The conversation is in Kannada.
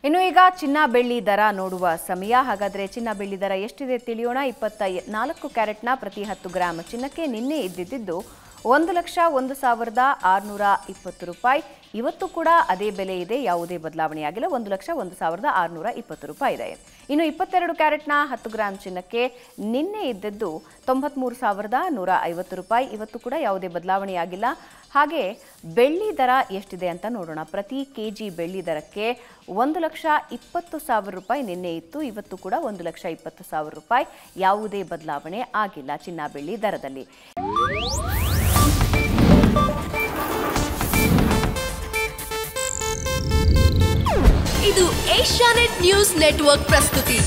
ಇನ್ನು ಈಗ ಚಿನ್ನ ಬೆಳ್ಳಿ ದರ ನೋಡುವ ಸಮಯ. ಹಾಗಾದ್ರೆ ಚಿನ್ನ ಬೆಳ್ಳಿ ದರ ಎಷ್ಟಿದೆ ತಿಳಿಯೋಣ. 24 ಕ್ಯಾರೆಟ್ನ ಪ್ರತಿ 10 ಗ್ರಾಂ ಚಿನ್ನಕ್ಕೆ ನಿನ್ನೆ ಇದ್ದಿದ್ದು 1,01,620 ರೂಪಾಯಿ. ಇವತ್ತು ಕೂಡ ಅದೇ ಬೆಲೆ ಇದೆ, ಯಾವುದೇ ಬದಲಾವಣೆಯಾಗಿಲ್ಲ. 1,01,620 ರೂಪಾಯಿ ಇದೆ. ಇನ್ನು 22 ಕ್ಯಾರೆಟ್ನ 10 ಗ್ರಾಂ ಚಿನ್ನಕ್ಕೆ ನಿನ್ನೆ ಇದ್ದಿದ್ದು 93,150 ರೂಪಾಯಿ. ಇವತ್ತು ಕೂಡ ಯಾವುದೇ ಬದಲಾವಣೆಯಾಗಿಲ್ಲ. ಹಾಗೆ ಬೆಳ್ಳಿ ದರ ಎಷ್ಟಿದೆ ಅಂತ ನೋಡೋಣ. ಪ್ರತಿ ಕೆಜಿ ಬೆಳ್ಳಿ ದರಕ್ಕೆ 1,20,000 ರೂಪಾಯಿ ನಿನ್ನೆ ಇತ್ತು. ಇವತ್ತು ಕೂಡ 1,20,000 ರೂಪಾಯಿ. ಯಾವುದೇ ಬದಲಾವಣೆ ಆಗಿಲ್ಲ ಚಿನ್ನ ಬೆಳ್ಳಿ ದರದಲ್ಲಿ. ಇದು ಏಷ್ಯಾನೆಟ್ ನ್ಯೂಸ್ ನೆಟ್ವರ್ಕ್ ಪ್ರಸ್ತುತಿ.